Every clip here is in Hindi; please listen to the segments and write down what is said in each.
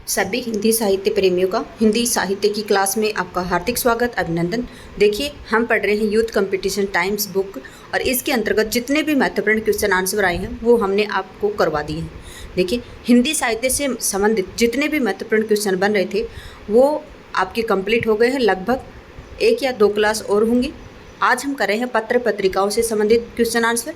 सभी हिंदी साहित्य प्रेमियों का हिंदी साहित्य की क्लास में आपका हार्दिक स्वागत, अभिनंदन। देखिए, हम पढ़ रहे हैं यूथ कंपटीशन टाइम्स बुक और इसके अंतर्गत जितने भी महत्वपूर्ण क्वेश्चन आंसर आए हैं वो हमने आपको करवा दिए हैं। देखिए, हिंदी साहित्य से संबंधित जितने भी महत्वपूर्ण क्वेश्चन बन रहे थे वो आपके कंप्लीट हो गए हैं। लगभग 1 या 2 क्लास और होंगी। आज हम कर रहे हैं पत्र पत्रिकाओं से संबंधित क्वेश्चन आंसर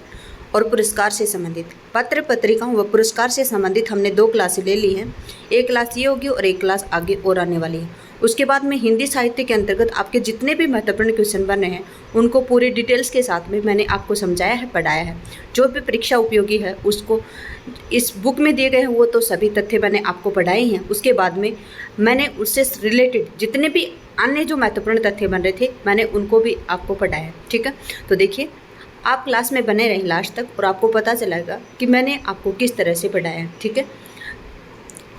और पुरस्कार से संबंधित। पत्र पत्रिकाओं व पुरस्कार से संबंधित हमने 2 क्लासें ले ली हैं। 1 क्लास ये होगी और 1 क्लास आगे और आने वाली है। उसके बाद में हिंदी साहित्य के अंतर्गत आपके जितने भी महत्वपूर्ण क्वेश्चन बने हैं उनको पूरी डिटेल्स के साथ में मैंने आपको समझाया है, पढ़ाया है। जो भी परीक्षा उपयोगी है उसको इस बुक में दिए गए हैं वो तो सभी तथ्य मैंने आपको पढ़ाए हैं। उसके बाद में मैंने उससे रिलेटेड जितने भी अन्य जो महत्वपूर्ण तथ्य बन रहे थे मैंने उनको भी आपको पढ़ाया है। ठीक है, तो देखिए, आप क्लास में बने रहें लास्ट तक और आपको पता चलेगा कि मैंने आपको किस तरह से पढ़ाया है। ठीक है,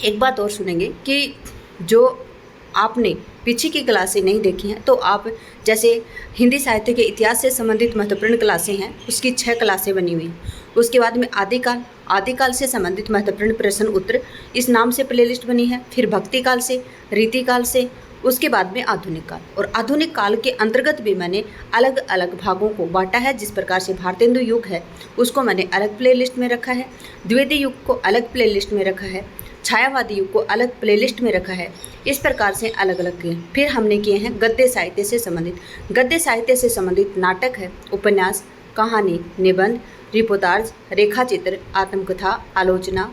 एक बात और सुनेंगे कि जो आपने पीछे की क्लासें नहीं देखी हैं तो आप जैसे हिंदी साहित्य के इतिहास से संबंधित महत्वपूर्ण क्लासें हैं उसकी 6 क्लासें बनी हुई हैं। उसके बाद में आदिकाल से संबंधित महत्वपूर्ण प्रश्न उत्तर इस नाम से प्लेलिस्ट बनी है। फिर भक्ति काल से, रीतिकाल से, उसके बाद में आधुनिक काल। और आधुनिक काल के अंतर्गत भी मैंने अलग अलग भागों को बांटा है। जिस प्रकार से भारतेंदु युग है उसको मैंने अलग प्लेलिस्ट में रखा है, द्विवेदी युग को अलग प्लेलिस्ट में रखा है, छायावादी युग को अलग प्लेलिस्ट में रखा है। इस प्रकार से अलग अलग किए। फिर हमने किए हैं गद्य साहित्य से संबंधित। गद्य साहित्य से संबंधित नाटक है, उपन्यास, कहानी, निबंध, रिपोर्टाज, रेखाचित्र, आत्मकथा, आलोचना,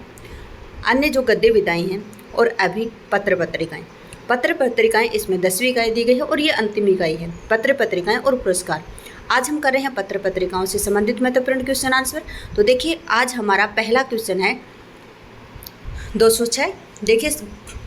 अन्य जो गद्य विधाएँ हैं और अभी पत्र पत्रिकाएँ। पत्र पत्रिकाएँ इसमें 10वीं इकाई दी गई है और ये अंतिम इकाई है। पत्र पत्रिकाएँ और पुरस्कार। आज हम कर रहे हैं पत्र पत्रिकाओं से संबंधित महत्वपूर्ण क्वेश्चन आंसर। तो देखिए, आज हमारा पहला क्वेश्चन है 206। देखिए,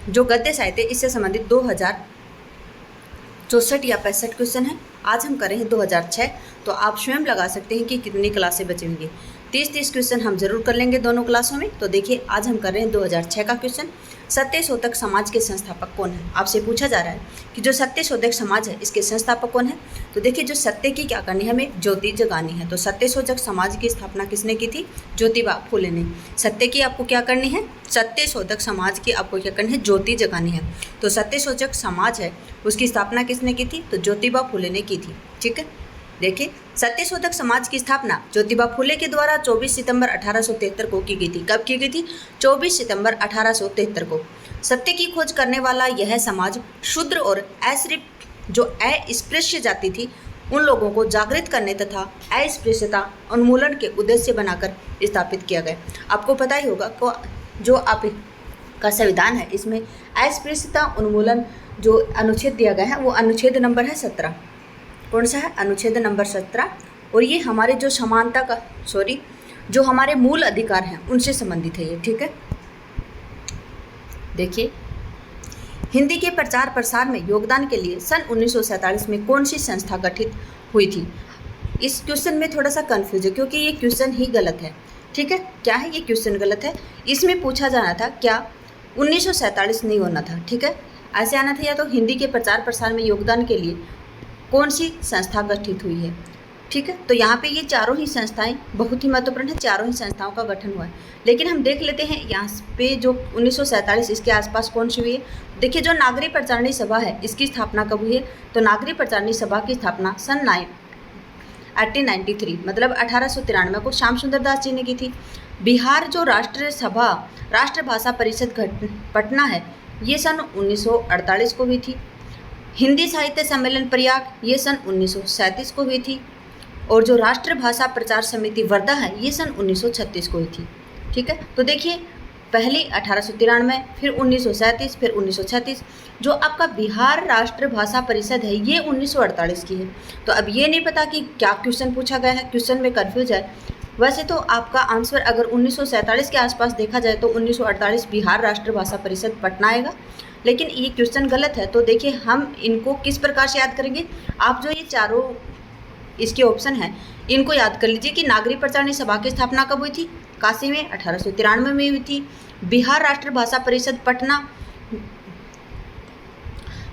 जो गद्य साहित्य इससे संबंधित 2064 या 65 क्वेश्चन है। आज हम कर रहे हैं 2006, तो आप स्वयं लगा सकते हैं कि कितनी क्लासें बची होंगी। 30 क्वेश्चन हम जरूर कर लेंगे दोनों क्लासों में। तो देखिए, आज हम कर रहे हैं 2006 का क्वेश्चन। सत्यशोधक समाज के संस्थापक कौन है? आपसे पूछा जा रहा है कि जो सत्यशोधक समाज है इसके संस्थापक कौन है। तो देखिए, जो सत्य की क्या करनी है, हमें ज्योति जगानी है। तो सत्यशोधक समाज की स्थापना किसने की थी? ज्योतिबा फूले ने। सत्य की आपको क्या करनी है? सत्यशोधक समाज की आपको क्या करनी है? ज्योति जगानी है। तो सत्यशोधक समाज है उसकी स्थापना किसने की थी? तो ज्योतिबा फूले ने की थी। ठीक है, देखिए, सत्यशोधक समाज की स्थापना ज्योतिबा फूले के द्वारा 24 सितंबर 1873 को की गई थी। कब की गई थी? 24 सितंबर 1873 को। सत्य की खोज करने वाला यह समाज शूद्र और जो अस्पृश्य जाति थी उन लोगों को जागृत करने तथा अस्पृश्यता उन्मूलन के उद्देश्य बनाकर स्थापित किया गया। आपको पता ही होगा को जो आपका संविधान है इसमें अस्पृश्यता उन्मूलन जो अनुच्छेद दिया गया है वो अनुच्छेद नंबर है 17। कौन सा है? अनुच्छेद नंबर 17। और ये हमारे जो समानता का जो हमारे मूल अधिकार हैं उनसे संबंधित है ये। ठीक है, देखिए, हिंदी के प्रचार प्रसार में योगदान के लिए सन 1947 में कौन सी संस्था गठित हुई थी? इस क्वेश्चन में थोड़ा सा कंफ्यूज है क्योंकि ये क्वेश्चन ही गलत है। ठीक है, क्या है ये क्वेश्चन गलत है। इसमें पूछा जाना था क्या 1947 नहीं होना था। ठीक है, ऐसे आना था या तो हिंदी के प्रचार प्रसार में योगदान के लिए कौन सी संस्था गठित हुई है। ठीक है, तो यहाँ पे ये चारों ही संस्थाएं बहुत ही महत्वपूर्ण है। चारों ही संस्थाओं का गठन हुआ है। लेकिन हम देख लेते हैं यहाँ पे जो 1947 इसके आसपास कौन सी हुई है। देखिए, जो नागरिक प्रचारणी सभा है इसकी स्थापना कब हुई है? तो नागरिक प्रचारणी सभा की स्थापना सन 1893 मतलब 1893 को श्याम सुंदर दास जी ने की थी। बिहार जो राष्ट्रभाषा परिषद पटना है ये सन 1948 को हुई थी। हिंदी साहित्य सम्मेलन प्रयाग ये सन 1937 को हुई थी। और जो राष्ट्रभाषा प्रचार समिति वर्धा है ये सन 1936 को हुई थी। ठीक है, तो देखिए, पहली 1893, फिर 1937, फिर 1936। जो आपका बिहार राष्ट्रभाषा परिषद है ये 1948 की है। तो अब ये नहीं पता कि क्या क्वेश्चन पूछा गया है, क्वेश्चन में कन्फ्यूज है। वैसे तो आपका आंसर अगर 1947 के आसपास देखा जाए तो 1948 बिहार राष्ट्रभाषा परिषद पटना आएगा, लेकिन ये क्वेश्चन गलत है। तो देखिए, हम इनको किस प्रकार से याद करेंगे? आप जो ये चारों इसके ऑप्शन हैं इनको याद कर लीजिए कि नागरिक प्रचारणी सभा की स्थापना कब हुई थी? काशी में 1893 में हुई थी। बिहार राष्ट्रभाषा परिषद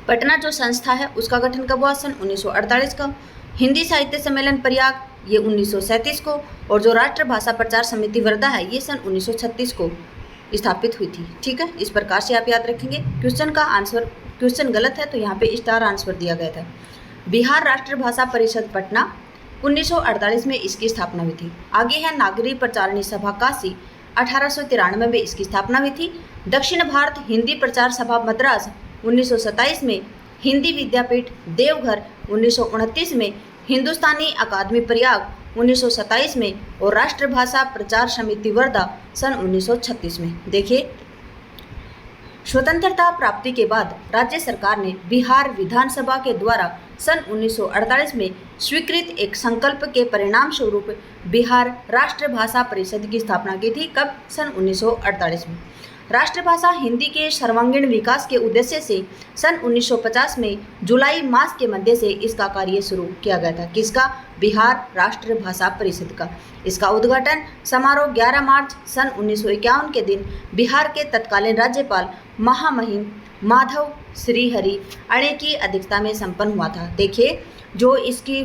पटना जो संस्था है उसका गठन कब हुआ? सन 1948 का। हिंदी साहित्य सम्मेलन प्रयाग ये 1937 को। और जो राष्ट्रभाषा प्रचार समिति वर्धा है ये सन 1936 को स्थापित हुई थी। ठीक है, इस प्रकार से आप याद रखेंगे। क्वेश्चन गलत है तो यहाँ पे स्टार आंसर दिया गया था। बिहार राष्ट्रभाषा परिषद पटना 1948 में इसकी स्थापना हुई थी। आगे है नागरी प्रचारणी सभा काशी 1893 में इसकी स्थापना हुई थी। दक्षिण भारत हिंदी प्रचार सभा मद्रास 1927 में, हिंदी विद्यापीठ देवघर 1929 में, हिंदुस्तानी अकादमी प्रयाग 1927 में और राष्ट्रभाषा प्रचार समिति वर्धा सन 1936 में। देखिए, स्वतंत्रता प्राप्ति के बाद राज्य सरकार ने बिहार विधानसभा के द्वारा सन 1948 में स्वीकृत एक संकल्प के परिणाम स्वरूप बिहार राष्ट्रभाषा परिषद की स्थापना की थी। कब? सन 1948 में। राष्ट्रभाषा हिंदी के सर्वांगीण विकास के उद्देश्य से सन 1950 में जुलाई मास के मध्य से इसका कार्य शुरू किया गया था। किसका? बिहार राष्ट्रभाषा परिषद का। इसका उद्घाटन समारोह 11 मार्च सन 1951 के दिन बिहार के तत्कालीन राज्यपाल महामहिम माधव श्रीहरि अणे की अध्यक्षता में संपन्न हुआ था। देखिए, जो इसकी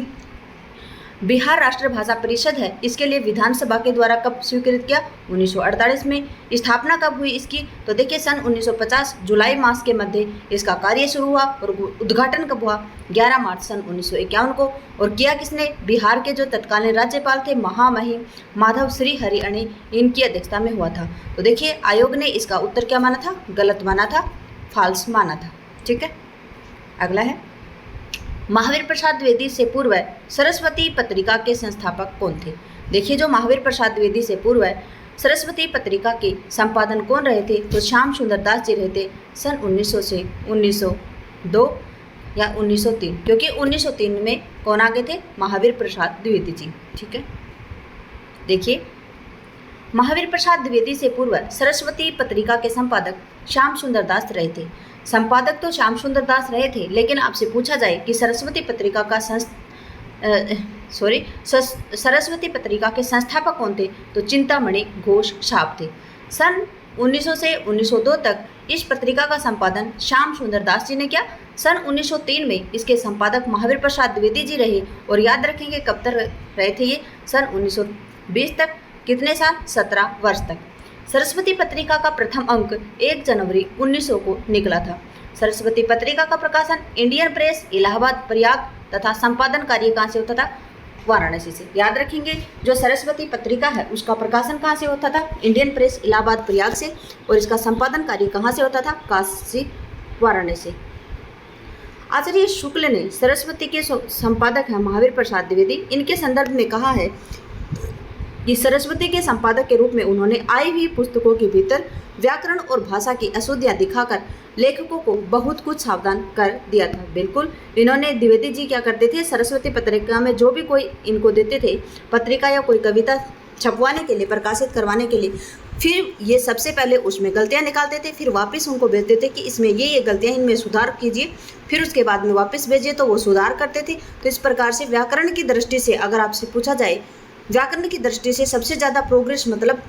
बिहार राष्ट्रभाषा परिषद है, इसके लिए विधानसभा के द्वारा कब स्वीकृत किया? 1948 में। स्थापना कब हुई इसकी? तो देखिए, सन 1950 जुलाई मास के मध्य इसका कार्य शुरू हुआ और उद्घाटन कब हुआ? 11 मार्च सन 1951 को। और किया किसने? बिहार के जो तत्कालीन राज्यपाल थे महामहिम माधव श्रीहरि अणे, इनकी अध्यक्षता में हुआ था। तो देखिए, आयोग ने इसका उत्तर क्या माना था? गलत माना था, फॉल्स माना था। ठीक है, अगला है महावीर प्रसाद द्विवेदी से पूर्व सरस्वती पत्रिका के संस्थापक कौन थे? देखिए, जो महावीर प्रसाद द्विवेदी से पूर्व सरस्वती पत्रिका के संपादन कौन रहे थे? तो श्याम सुंदर दास जी रहे थे सन 1900 से 1902 या 1903, क्योंकि 1903 में कौन आ गए थे? महावीर प्रसाद द्विवेदी जी। ठीक है, देखिए, महावीर प्रसाद द्विवेदी से पूर्व सरस्वती पत्रिका के संपादक श्याम सुंदर दास रहे थे। संपादक तो श्याम सुंदर दास रहे थे, लेकिन आपसे पूछा जाए कि सरस्वती पत्रिका का सरस्वती पत्रिका के संस्थापक कौन थे? तो चिंतामणि घोष साहब थे। सन 1900 से 1902 तक इस पत्रिका का संपादन श्याम सुंदर दास जी ने किया। सन 1903 में इसके संपादक महावीर प्रसाद द्विवेदी जी रहे। और याद रखेंगे कब तक रहे थे ये? सन 1920 तक। कितने साल? 17 वर्ष तक। सरस्वती पत्रिका का प्रथम अंक 1 जनवरी 1900 को निकला था। सरस्वती पत्रिका का प्रकाशन इंडियन प्रेस इलाहाबाद प्रयाग तथा संपादन कार्य कहाँ से होता था? वाराणसी से। याद रखेंगे, जो सरस्वती पत्रिका है उसका प्रकाशन कहाँ से होता था? इंडियन प्रेस इलाहाबाद प्रयाग से। और इसका संपादन कार्य कहाँ से होता था? काशी वाराणसी। आचार्य शुक्ल ने सरस्वती के संपादक हैं महावीर प्रसाद द्विवेदी, इनके संदर्भ में कहा है कि सरस्वती के संपादक के रूप में उन्होंने आई हुई पुस्तकों के भीतर व्याकरण और भाषा की अशुद्धियां दिखाकर लेखकों को बहुत कुछ सावधान कर दिया था। बिल्कुल, इन्होंने द्विवेदी जी क्या करते थे? सरस्वती पत्रिका में जो भी कोई इनको देते थे पत्रिका या कोई कविता छपवाने के लिए, प्रकाशित करवाने के लिए, फिर ये सबसे पहले उसमें गलतियां निकालते थे, फिर वापस उनको भेजते थे कि इसमें ये गलतियां, इनमें सुधार कीजिए, फिर उसके बाद में वापस भेजिए, तो वो सुधार करते थे। तो इस प्रकार से व्याकरण की दृष्टि से अगर आपसे पूछा जाए व्याकरण की दृष्टि से सबसे ज़्यादा प्रोग्रेस मतलब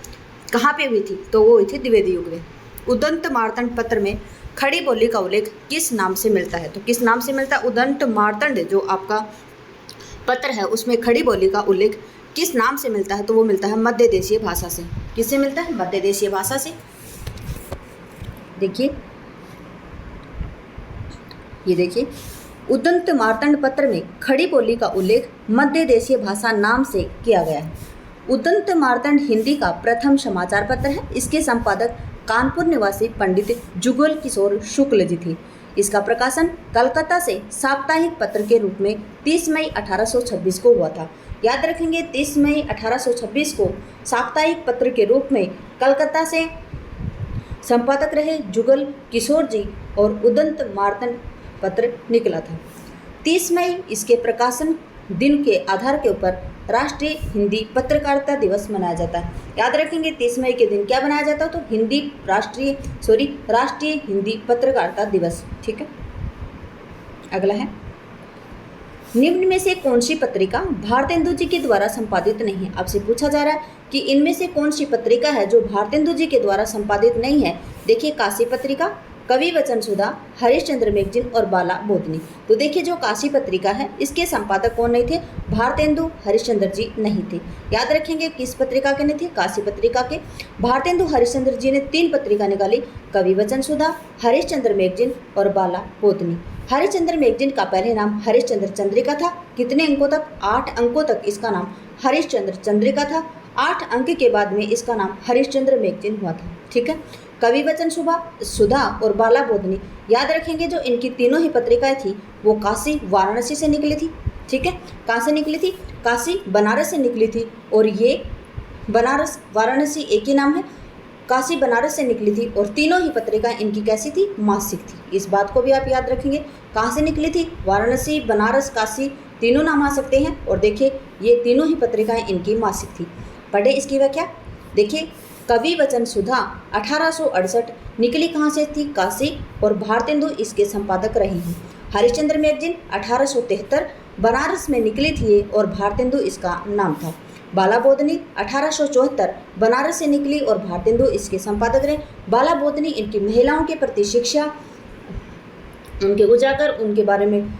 कहाँ पे हुई थी? तो वो हुई थी द्विवेदी युग में। उदंत मार्तंड पत्र में खड़ी बोली का उल्लेख किस नाम से मिलता है? तो किस नाम से मिलता है? उदंत मार्तंड जो आपका पत्र है उसमें खड़ी बोली का उल्लेख किस नाम से मिलता है? तो वो मिलता है मध्य देशीय भाषा से। किससे मिलता है? मध्य देशीय भाषा से। देखिए, ये देखिए, उदंत मार्तंड पत्र में खड़ी बोली का उल्लेख मध्य देशीय भाषा नाम से किया गया है। उदंत मार्तंड हिंदी का प्रथम समाचार पत्र है। इसके संपादक कानपुर निवासी पंडित जुगल किशोर शुक्ल जी थे। इसका प्रकाशन कलकत्ता से साप्ताहिक पत्र के रूप में 30 मई 1826 को हुआ था। याद रखेंगे, 30 मई 1826 को साप्ताहिक पत्र के रूप में कलकत्ता से संपादक रहे जुगल किशोर जी और उदंत मार्तंड पत्र निकला था। 30 मई इसके प्रकाशन दिन के आधार के ऊपर राष्ट्रीय हिंदी पत्रकारिता दिवस मनाया जाता है। याद रखेंगे, 30 मई के दिन क्या मनाया जाता है? तो राष्ट्रीय हिंदी पत्रकारिता दिवस। ठीक है, अगला है, निम्न में से कौन सी पत्रिका भारतेंदु जी के द्वारा संपादित नहीं है? आपसे पूछा जा रहा है कि इनमें से कौन सी पत्रिका है जो भारतेंदु जी के द्वारा संपादित नहीं है। देखिए, काशी पत्रिका, कवि वचन सुधा, हरिश्चंद्र मैगजीन और बाला बोधनी। तो देखिए जो काशी पत्रिका है इसके संपादक कौन नहीं थे? भारतेंदु हरिश्चंद्र जी नहीं थे। याद रखेंगे किस पत्रिका के नहीं थे? काशी पत्रिका के। भारतेंदु हरिश्चंद्र जी ने 3 पत्रिका निकाली, कवि वचन सुधा, हरिश्चंद्र मैगजीन और बाला बोधनी। हरिश्चंद्र मैगजीन का पहले नाम हरिश्चंद्र चंद्रिका था। कितने अंकों तक? 8 अंकों तक इसका नाम हरिश्चंद्र चंद्रिका था। 8 अंक के बाद में इसका नाम हरिश्चंद्र मैगजीन हुआ था। ठीक है। कवि वचन सुधा और बाला बोधनी, याद रखेंगे जो इनकी तीनों ही पत्रिकाएं थी वो काशी वाराणसी से निकली थी। ठीक है। कहाँ से निकली थी? काशी बनारस से निकली थी। और ये बनारस वाराणसी एक ही नाम है, काशी बनारस से निकली थी। और तीनों ही पत्रिकाएं इनकी कैसी थी? मासिक थी। इस बात को भी आप याद रखेंगे। कहाँ से निकली थी? वाराणसी, बनारस, काशी, तीनों नाम आ सकते हैं। और देखिए ये तीनों ही पत्रिकाएं इनकी मासिक थी। पढ़े इसकी व्याख्या। देखिए कवि वचन सुधा 1868 निकली कहाँ से थी? काशी। और भारतेंदु इसके संपादक रहे हैं। हरिश्चंद्र मैगजीन 1873 बनारस में निकली थी और भारतेंदु इसका नाम था। बाला बोधनी 1874 बनारस से निकली और भारतेंदु इसके संपादक रहे। बाला बोधनी इनकी महिलाओं के प्रति शिक्षा, उनके उजागर, उनके बारे में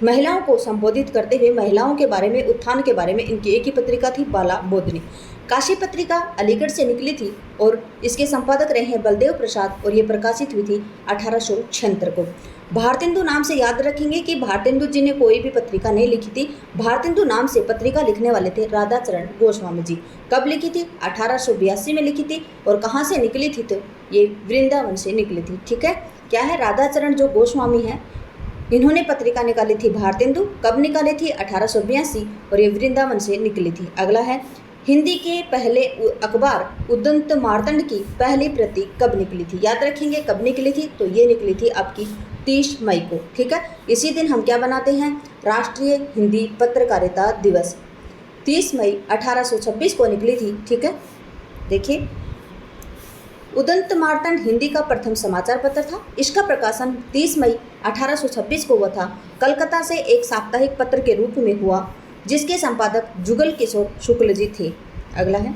महिलाओं को संबोधित करते हुए महिलाओं के बारे में, उत्थान के बारे में इनकी एक ही पत्रिका थी, बाला बोधनी। काशी पत्रिका अलीगढ़ से निकली थी और इसके संपादक रहे हैं बलदेव प्रसाद और ये प्रकाशित हुई थी 1876 को। भारतेंदु नाम से याद रखेंगे कि भारतेंदु जी ने कोई भी पत्रिका नहीं लिखी थी। भारतेंदु नाम से पत्रिका लिखने वाले थे राधाचरण गोस्वामी जी। कब लिखी थी? 1882 में लिखी थी। और कहाँ से निकली थी? तो ये वृंदावन से निकली थी। ठीक है। क्या है? राधाचरण जो गोस्वामी हैं इन्होंने पत्रिका निकाली थी भारतेंदु। कब निकाली थी? 1882। और ये वृंदावन से निकली थी। अगला है हिंदी के पहले अखबार उदंत मार्तंड की पहली प्रति कब निकली थी? याद रखेंगे कब निकली थी? तो ये निकली थी आपकी 30 मई को। ठीक है। इसी दिन हम क्या बनाते हैं? राष्ट्रीय हिंदी पत्रकारिता दिवस। 30 मई 1826 को निकली थी। ठीक है। देखिए उदंत मार्तंड हिंदी का प्रथम समाचार पत्र था। इसका प्रकाशन 30 मई 1826 को हुआ था। कलकत्ता से एक साप्ताहिक पत्र के रूप में हुआ जिसके संपादक जुगल किशोर शुक्ल जी थे। अगला है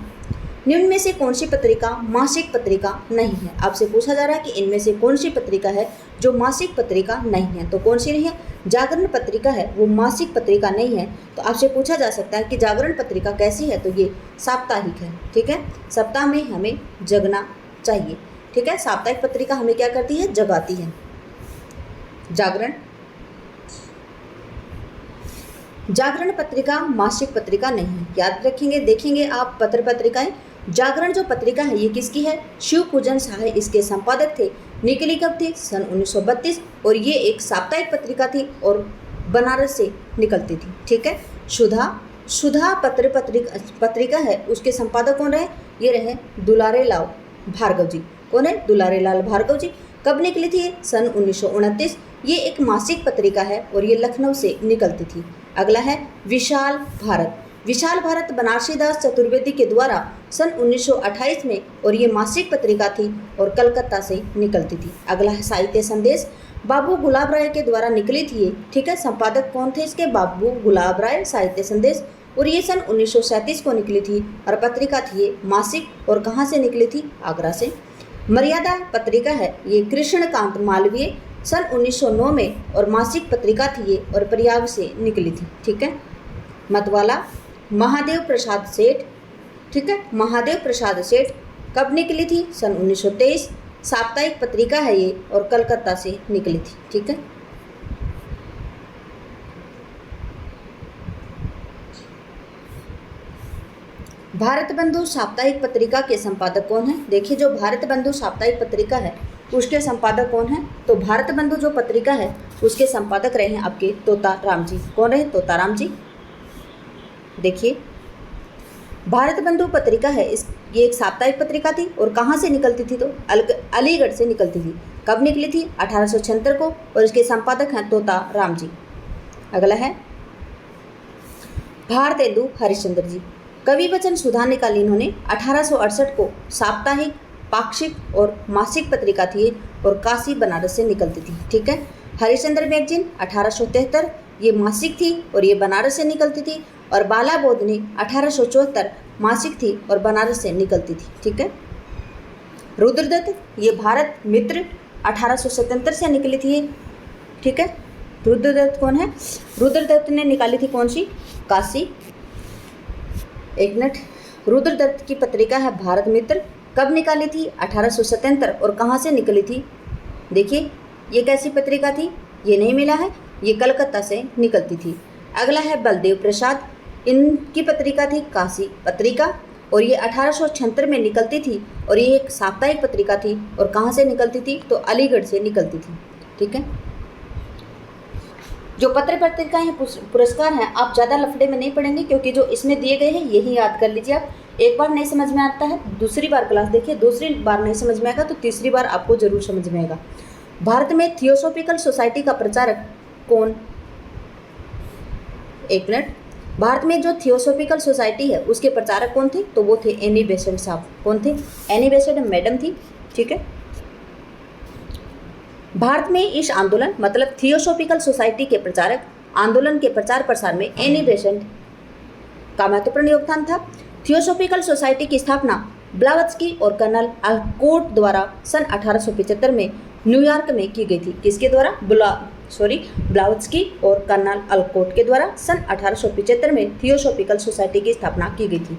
निम्न में से कौन सी पत्रिका मासिक पत्रिका नहीं है? आपसे पूछा जा रहा है कि इनमें से कौन सी पत्रिका है जो मासिक पत्रिका नहीं है। तो कौन सी नहीं है? जागरण पत्रिका है, वो मासिक पत्रिका नहीं है। तो आपसे पूछा जा सकता है कि जागरण पत्रिका कैसी है? तो ये साप्ताहिक है। ठीक है। सप्ताह में हमें जगना चाहिए। ठीक है। साप्ताहिक पत्रिका हमें क्या करती है? जगाती है। जागरण पत्रिका मासिक पत्रिका नहीं है। याद रखेंगे। देखेंगे आप पत्र पत्रिकाएं। जागरण जो पत्रिका है ये किसकी है? शिव पूजन सहाय इसके संपादक थे। निकली कब थी? सन 1932। और ये एक साप्ताहिक पत्रिका थी और बनारस से निकलती थी। ठीक है। सुधा पत्रिका है, उसके संपादक कौन रहे? ये रहे दुलारे लाल भार्गव जी। कौन है? दुलारे लाल भार्गव जी। कब निकली थी? सन 1929। ये एक मासिक पत्रिका है और ये लखनऊ से निकलती थी। अगला है विशाल भारत। विशाल भारत बनारसी दास चतुर्वेदी के द्वारा सन 1928 में, और ये मासिक पत्रिका थी और कलकत्ता से निकलती थी। अगला है साहित्य संदेश। बाबू गुलाब राय के द्वारा निकली थी ये। ठीक है। संपादक कौन थे इसके? बाबू गुलाब राय। साहित्य संदेश। और ये सन 1937 को निकली थी और पत्रिका थी ये मासिक। और कहाँ से निकली थी? आगरा से। मर्यादा पत्रिका है, ये कृष्णकांत मालवीय सन 1909 में और मासिक पत्रिका थी ये और प्रयाग से निकली थी। ठीक है। मतवाला महादेव प्रसाद सेठ। ठीक है। महादेव प्रसाद सेठ कब निकली थी? सन 1923। साप्ताहिक पत्रिका है ये और कलकत्ता से निकली थी। ठीक है। भारत बंधु साप्ताहिक पत्रिका के संपादक कौन है? देखिए जो भारत बंधु साप्ताहिक पत्रिका है उसके संपादक कौन है? तो भारत बंधु जो पत्रिका है उसके संपादक रहे हैं आपके तोताराम जी। कौन रहे? तोताराम जी। देखिए भारत बंधु पत्रिका है, ये एक साप्ताहिक पत्रिका थी और कहाँ से निकलती थी? तो अलीगढ़ से निकलती थी। कब निकली थी? 1876 को। और इसके संपादक हैं तोताराम जी। अगला है भारतेंदु हरिश्चंद्र जी। कवि वचन सुधा निकाली इन्होंने 1868 को। साप्ताहिक, पाक्षिक और मासिक पत्रिका थी और काशी बनारस से निकलती थी। ठीक है। हरिश्चंद्र मैगजीन 1873 ये मासिक थी और ये बनारस से निकलती थी। और बाला बोधनी 1874 मासिक थी और बनारस से निकलती थी। ठीक है। रुद्रदत्त ये भारत मित्र 1877 से निकली थी ये, ठीक है। रुद्रदत्त कौन है? रुद्रदत्त ने निकाली थी कौन सी? काशी। एक मिनट, रुद्रदत्त की पत्रिका है भारत मित्र, कब निकाली थी? 1877। और कहाँ से निकली थी? देखिए ये कैसी पत्रिका थी, ये नहीं मिला है, ये कलकत्ता से निकलती थी। अगला है बलदेव प्रसाद, इनकी पत्रिका थी काशी पत्रिका, और ये 1876 में निकलती थी, और ये एक साप्ताहिक पत्रिका थी। और कहाँ से निकलती थी? तो अलीगढ़ से निकलती थी, ठीक है। जो पत्र पत्रिकाएं हैं, पुरस्कार हैं, आप ज़्यादा लफड़े में नहीं पढ़ेंगे, क्योंकि जो इसमें दिए गए हैं यही याद कर लीजिए आप। एक बार नहीं समझ में आता है, दूसरी बार क्लास देखिए, दूसरी बार नहीं समझ में आएगा तो तीसरी बार आपको जरूर समझ में आएगा। भारत में थियोसॉफिकल सोसाइटी का प्रचारक कौन? एक मिनट, भारत में जो थियोसॉफिकल सोसाइटी है उसके प्रचारक कौन थे? तो वो थे एनी बेसेंट साहब। कौन थे? एनी बेसेंट मैडम थी, ठीक है। भारत में इस आंदोलन मतलब थियोसॉफिकल सोसाइटी के प्रचारक आंदोलन के प्रचार प्रसार में एनी बेसेंट का महत्वपूर्ण योगदान था। थियोसॉफिकल सोसाइटी की स्थापना ब्लावत्स्की और कर्नल अलकोट द्वारा सन 1875 में न्यूयॉर्क में की गई थी। किसके द्वारा? ब्लावत्स्की और कर्नल अलकोट के द्वारा सन 1875 में थियोसॉफिकल सोसाइटी की स्थापना की गई थी।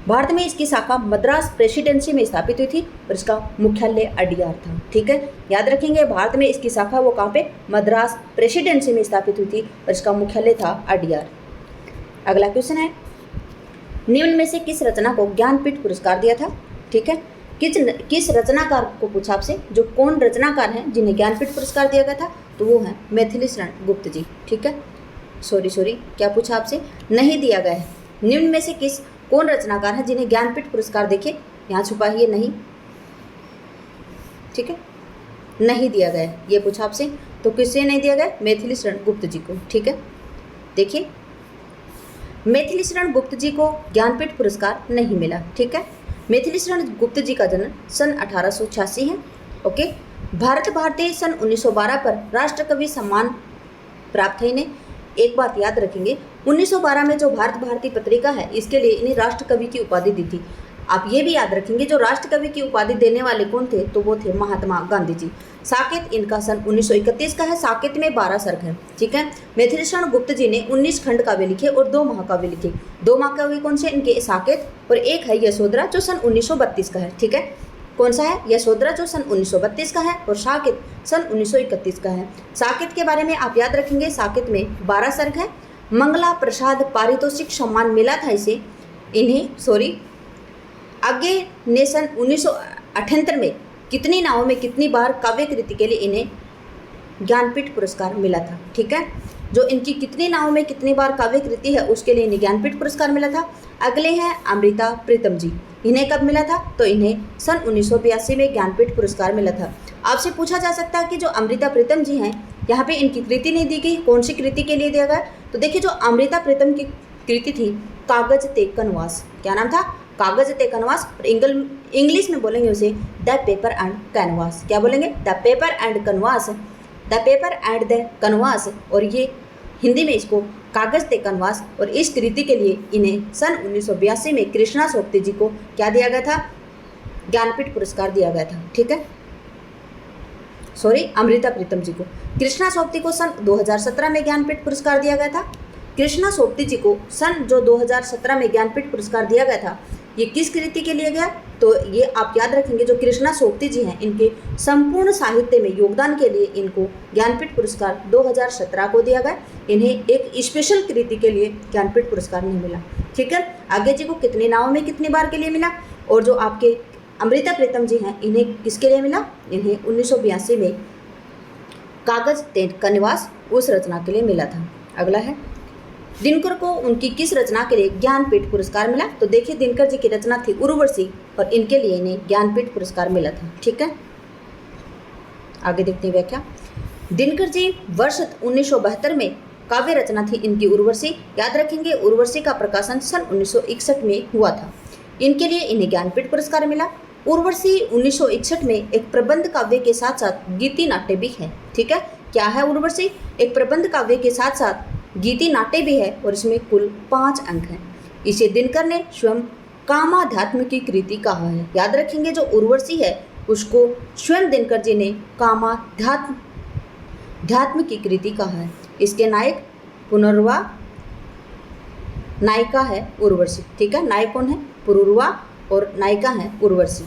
भारत में इसकी शाखा मद्रास प्रेसिडेंसी में स्थापित हुई थी और इसका मुख्यालय अडियार था, ठीक है। याद रखेंगे, भारत में इसकी शाखा वो कहाँ पे? मद्रास प्रेसिडेंसी में स्थापित हुई थी और इसका मुख्यालय था अडियार। अगला क्वेश्चन है, निम्न में से किस रचना को ज्ञानपीठ पुरस्कार दिया था? ठीक है, किस रचनाकार को पूछा आपसे, जो कौन रचनाकार हैं जिन्हें ज्ञानपीठ पुरस्कार दिया गया था? तो वो है मैथिली शरण गुप्त जी, ठीक है। सॉरी क्या पूछा आपसे? नहीं दिया गया है। निम्न में से कौन रचनाकार है जिन्हें ज्ञानपीठ पुरस्कार, देखिए यहाँ छुपा है ये नहीं, ठीक है, नहीं दिया गया है, ये पूछा आपसे। तो किससे नहीं दिया गया? मैथिली शरण गुप्त जी को, ठीक है। देखिए मैथिली शरण गुप्त जी को ज्ञानपीठ पुरस्कार नहीं मिला, ठीक है। मैथिली शरण गुप्त जी का जन्म सन 1886 है, ओके। भारत भारती सन 1912 पर राष्ट्रकवि सम्मान प्राप्त है इन्हें। एक बात याद रखेंगे, 1912 में जो भारत भारती पत्रिका है इसके लिए इन्हें राष्ट्रकवि की उपाधि दी थी। आप ये भी याद रखेंगे, जो राष्ट्रकवि की उपाधि देने वाले कौन थे? तो वो थे महात्मा गांधी जी। साकेत इनका सन 1931 का है, साकेत में 12 सर्ग है, ठीक है। मैथिली शरण गुप्त जी ने 19 खंड काव्य लिखे और 2 महाकाव्य लिखे। 2 महाकाव्य कौन से? इनके साकेत, और एक है यशोधरा जो सन 1932 का है, ठीक है। कौन सा है? यशोधरा जो सन 1932 का है, और साकेत सन 1931 का है। साकेत के बारे में आप याद रखेंगे, साकेत में 12 सर्ग है। मंगला प्रसाद पारितोषिक सम्मान मिला था इन्हें आगे ने सन 1978 में कितनी नावों में कितनी बार काव्य कृति के लिए इन्हें ज्ञानपीठ पुरस्कार मिला था, ठीक है। जो इनकी कितनी नावों में कितनी बार काव्य कृति है उसके लिए इन्हें ज्ञानपीठ पुरस्कार मिला था। अगले हैं अमृता प्रीतम जी, इन्हें कब मिला था? तो इन्हें सन 1982 में ज्ञानपीठ पुरस्कार मिला था। आपसे पूछा जा सकता है कि जो अमृता प्रीतम जी हैं, यहाँ पे इनकी कृति नहीं दी गई, कौन सी कृति के लिए दिया गया? तो देखिए जो अमृता प्रीतम की कृति थी कागज ते कनवास, क्या नाम था? कागज ते कनवास। और इंग्लिश में बोलेंगे उसे द पेपर एंड कैनवास। क्या बोलेंगे? The paper and canvas, the paper and the canvas. और ये हिंदी में इसको कागज ते कनवास। और इस कृति के लिए इन्हें सन 1982 में कृष्णा सोपती जी को क्या दिया गया था? ज्ञानपीठ पुरस्कार दिया गया था, ठीक है। अमृता प्रीतम जी को। कृष्णा सोपती को सन 2017 में ज्ञानपीठ पुरस्कार दिया गया था। कृष्णा सोपती जी को सन 2017 में ज्ञानपीठ पुरस्कार दिया गया था, ये किस कृति के लिए गया? तो ये आप याद रखेंगे, जो कृष्णा सोपती जी हैं इनके संपूर्ण साहित्य में योगदान के लिए इनको ज्ञानपीठ पुरस्कार 2017 को दिया गया। इन्हें एक स्पेशल कृति के लिए ज्ञानपीठ पुरस्कार नहीं मिला, ठीक है। आगे जी को कितनी नावों में कितनी बार के लिए मिला? और जो आपके अमृता प्रीतम जी हैं इन्हें किसके लिए मिला? इन्हें 1982 में कागज ते कनवास उस रचना के लिए मिला था। अगला है दिनकर को उनकी किस रचना के लिए ज्ञानपीठ पुरस्कार मिला? तो देखिए दिनकर जी की रचना थी उर्वशी और इनके लिए इन्हें ज्ञानपीठ पुरस्कार मिला था, ठीक है। आगे देखते हैं व्याख्या। दिनकर जी वर्ष 1972 में काव्य रचना थी इनकी उर्वशी। याद रखेंगे उर्वशी का प्रकाशन सन 1961 में हुआ था। इनके लिए इन्हें ज्ञानपीठ पुरस्कार मिला। उर्वशी 1961 में एक प्रबंध काव्य के साथ साथ गीति नाट्य भी है, ठीक है। क्या है उर्वशी? एक प्रबंध काव्य के साथ साथ गीति नाट्य भी है और इसमें कुल 5 अंक हैं। इसे दिनकर ने स्वयं कामाध्यात्म की कृति कहा है। याद रखेंगे जो उर्वशी है उसको स्वयं दिनकर जी ने कामाध्यात्म की कृति कहा है। इसके नायक पुनर्वा, नायिका है उर्वशी। ठीक है, नायक कौन है? पुरुरवा और नायिका है उर्वशी।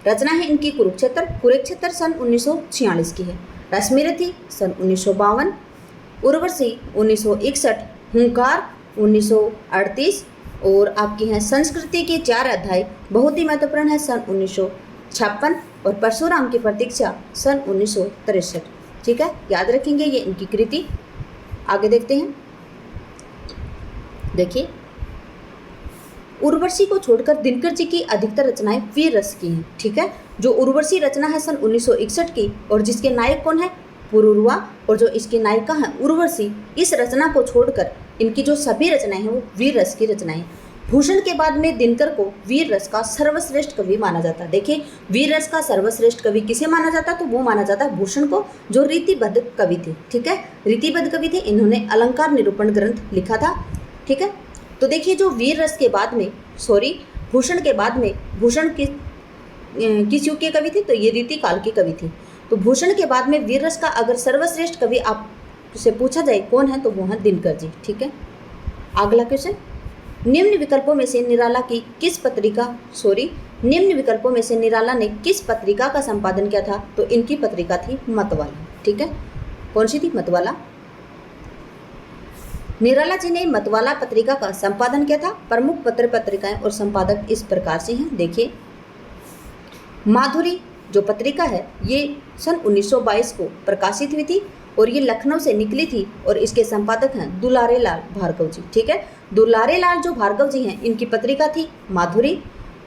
रचना है इनकी कुरुक्षेत्र सन 1946 की है। रश्मिरथी सन 1952, उर्वशी 1961, हुंकार 1938 और आपकी हैं संस्कृति के 4 अध्याय बहुत ही महत्वपूर्ण है सन 1956 और परशुराम की प्रतीक्षा सन 1963। ठीक है, याद रखेंगे ये इनकी कृति। आगे देखते हैं। देखिए, उर्वशी को छोड़कर दिनकर जी की अधिकतर रचनाएं वीर रस की हैं। ठीक है, जो उर्वशी रचना है सन 1961 की और जिसके नायक कौन है? पुरुरवा, और जो इसकी नायिका है उर्वशी, इस रचना को छोड़कर इनकी जो सभी रचनाएं हैं वो वीर रस की रचनाएं। भूषण के बाद में दिनकर को वीर रस का सर्वश्रेष्ठ कवि माना जाता है। देखिए, वीर रस का सर्वश्रेष्ठ कवि किसे माना जाता है? तो वो माना जाता है भूषण को, जो रीतिबद्ध कवि थे। ठीक है, रीतिबद्ध कवि थे। इन्होंने अलंकार निरूपण ग्रंथ लिखा था। ठीक है, तो देखिए, जो वीर रस के बाद में भूषण के बाद में भूषण किस युग के कवि थे? तो ये रीति काल के कवि थे। तो भूषण के बाद में वीर रस का अगर सर्वश्रेष्ठ कवि आपसे पूछा जाए कौन है, तो वो है दिनकर जी। ठीक है, अगला क्वेश्चन, निम्न विकल्पों में से निराला ने किस पत्रिका का संपादन किया था? तो इनकी पत्रिका थी मतवाला। ठीक है, कौन सी थी? मतवाला। निराला जी ने मतवाला पत्रिका का संपादन किया था। प्रमुख पत्रिकाएं और संपादक इस प्रकार से हैं। देखिए, माधुरी जो पत्रिका है ये सन 1922 को प्रकाशित हुई थी और ये लखनऊ से निकली थी और इसके संपादक हैं दुलारे लाल भार्गव जी। ठीक है, दुलारे लाल जो भार्गव जी हैं, इनकी पत्रिका थी माधुरी।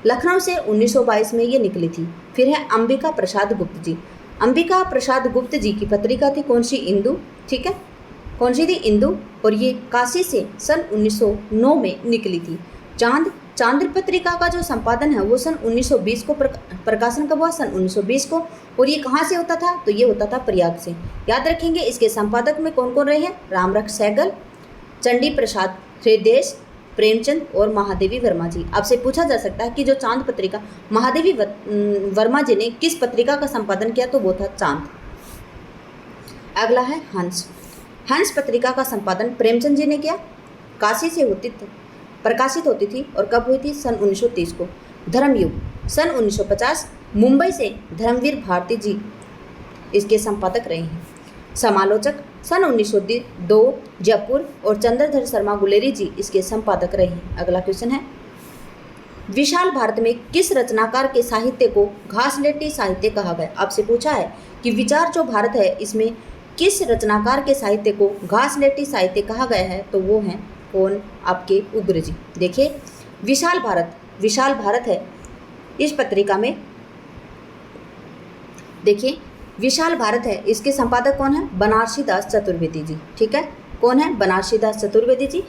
लखनऊ से 1922 में ये निकली थी। फिर है अंबिका प्रसाद गुप्त जी। अंबिका प्रसाद गुप्त जी की पत्रिका थी कौन सी? इंदु। ठीक है, कौन सी थी? इंदु, और ये काशी से सन 1909 में निकली थी। चांद्र पत्रिका का जो संपादन है वो सन 1920 को प्रकाशन कब हुआ? सन 1920 को। और ये कहाँ से होता था? तो ये होता था प्रयाग से। याद रखेंगे, इसके संपादक में कौन कौन रहे हैं? रामरख सहगल, चंडी प्रसाद हृदयेश, प्रेमचंद और महादेवी वर्मा जी। आपसे पूछा जा सकता है कि जो चांद पत्रिका महादेवी वर्मा जी ने किस पत्रिका का संपादन किया? तो वो था चांद। अगला है हंस पत्रिका का संपादन प्रेमचंद जी ने किया। काशी से प्रकाशित होती थी और कब हुई थी? सन 1930 को। धर्मयुग सन 1950, मुंबई से धर्मवीर भारती जी इसके संपादक रहे हैं। समालोचक सन 1902, जयपुर, और चंद्रधर शर्मा गुलेरी जी इसके संपादक रहे हैं। अगला क्वेश्चन है, विशाल भारत में किस रचनाकार के साहित्य को घासलेटी साहित्य कहा गया? आपसे पूछा है कि विचार जो भारत है इसमें किस रचनाकार के साहित्य को घासलेटी साहित्य कहा गया है? तो वो हैं कौन? आपके उग्र जी। देखिए, विशाल भारत है इस पत्रिका में। देखिए, विशाल भारत है, इसके संपादक कौन है? बनारसी दास चतुर्वेदी जी। ठीक है, कौन है? बनारसी दास चतुर्वेदी जी।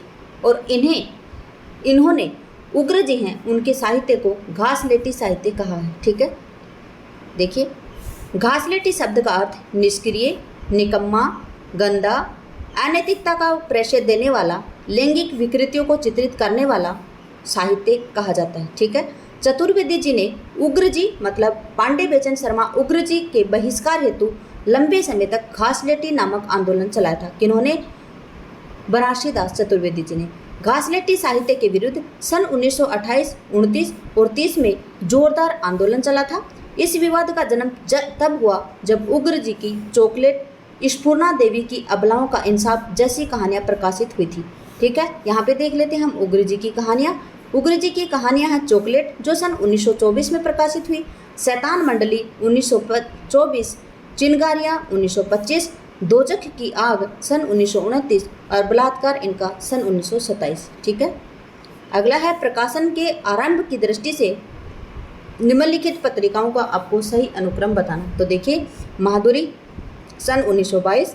और इन्होंने उग्र जी हैं, उनके साहित्य को घासलेटी साहित्य कहा है। ठीक है, देखिए, घासलेटी शब्द का अर्थ निष्क्रिय, निकम्मा, गंदा, अनैतिकता का प्रश्रय देने वाला, लैंगिक विकृतियों को चित्रित करने वाला साहित्य कहा जाता है। ठीक है, चतुर्वेदी जी ने उग्र जी मतलब पांडे बेचन शर्मा उग्र जी के बहिष्कार हेतु लंबे समय तक घासलेटी नामक आंदोलन चलाया था। किन्होंने? बनारसी दास चतुर्वेदी जी ने। घासलेटी साहित्य के विरुद्ध सन 1928, 29 और 30 में जोरदार आंदोलन चला था। इस विवाद का जन्म तब हुआ जब उग्र जी की चॉकलेट, स्फूर्णा देवी की अबलाओं का इंसाफ जैसी कहानियां प्रकाशित हुई थी। ठीक है, यहाँ पे देख लेते हैं हम उग्र जी की कहानियां। उग्र जी की कहानियां हैं चॉकलेट जो सन 1924 में प्रकाशित हुई, शैतान मंडली 1924, चिनगारियाँ 1925, दोजख की आग सन 1929 और बलात्कार इनका सन 1927। ठीक है, अगला है प्रकाशन के आरंभ की दृष्टि से निम्नलिखित पत्रिकाओं का आपको सही अनुक्रम बताना। तो देखिए, माधुरी सन 1922,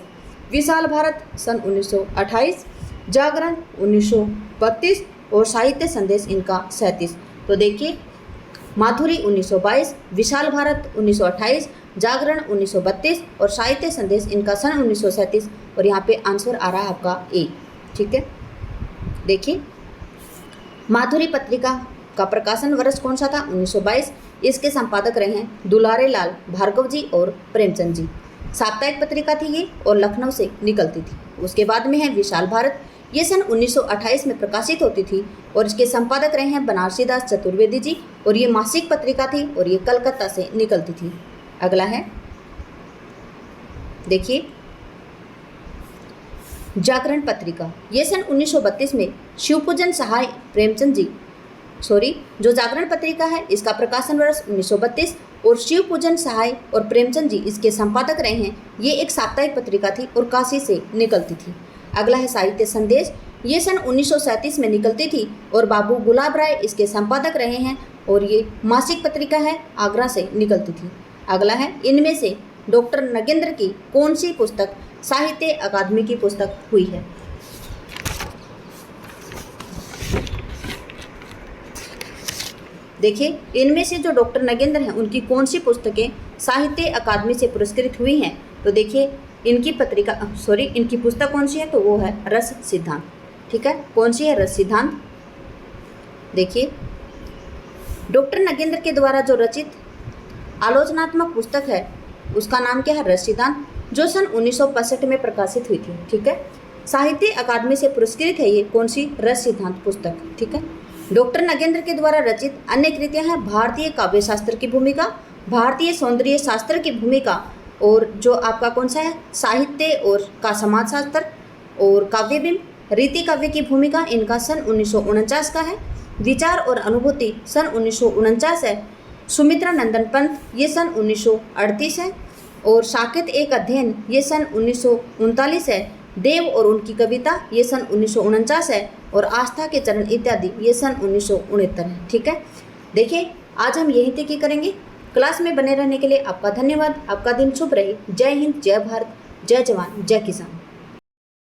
विशाल भारत सन 1928, जागरण 1932 और साहित्य संदेश इनका 37। तो देखिए, माधुरी 1922, विशाल भारत 1928, जागरण 1932 और साहित्य संदेश इनका सन 1937। और यहाँ पे आंसर आ रहा है आपका ए। ठीक है, देखिए, माधुरी पत्रिका का प्रकाशन वर्ष कौन सा था? 1922। इसके संपादक रहे हैं दुलारे लाल भार्गव जी और प्रेमचंद जी। साप्ताहिक पत्रिका थी ये और लखनऊ से निकलती थी। उसके बाद में है विशाल भारत, ये सन 1928 में प्रकाशित होती थी और इसके संपादक रहे हैं बनारसी दास चतुर्वेदी जी और ये मासिक पत्रिका थी और ये कलकत्ता से निकलती थी। अगला है देखिए जागरण पत्रिका, ये सन 1932 में शिवपूजन सहाय प्रेमचंद जी जो जागरण पत्रिका है इसका प्रकाशन वर्ष 1932 और शिवपूजन सहाय और प्रेमचंद जी इसके संपादक रहे हैं। ये एक साप्ताहिक पत्रिका थी और काशी से निकलती थी। अगला है साहित्य संदेश, ये सन 1937 में निकलती थी और बाबू गुलाब राय इसके संपादक रहे हैं और ये मासिक पत्रिका है, आगरा से निकलती थी। अगला है इनमें से डॉक्टर नगेंद्र की कौन सी पुस्तक साहित्य अकादमी की पुस्तक हुई है। देखिए इनमें से जो डॉक्टर नगेंद्र हैं उनकी कौन सी पुस्तकें साहित्य अकादमी से पुरस्कृत हुई हैं। तो देखिए इनकी पुस्तक कौन सी है, तो वो है रस सिद्धांत। ठीक है, कौन सी है, रस सिद्धांत। देखिए डॉक्टर नगेंद्र के द्वारा जो रचित आलोचनात्मक पुस्तक है उसका नाम क्या है, रस सिद्धांत, जो सन 1965 में प्रकाशित हुई थी। ठीक है, साहित्य अकादमी से पुरस्कृत है ये कौन सी, रस सिद्धांत पुस्तक। ठीक है, डॉक्टर नगेंद्र के द्वारा रचित अन्य कृतियां हैं भारतीय काव्य शास्त्र की भूमिका, भारतीय सौंदर्य शास्त्र की भूमिका और जो आपका कौन सा है, साहित्य और का समाज शास्त्र और काव्यबिंब, रीति काव्य की भूमिका, इनका सन 1949 का है। विचार और अनुभूति सन 1949 है। सुमित्रा नंदन पंत ये सन 1938 है और साकेत एक अध्ययन ये सन 1939 है। देव और उनकी कविता ये सन 1949 है और आस्था के चरण इत्यादि ये सन 1969 है। ठीक है, देखिए आज हम यहीं तक ही करेंगे। क्लास में बने रहने के लिए आपका धन्यवाद। आपका दिन शुभ रहे। जय हिंद, जय भारत, जय जवान, जय किसान।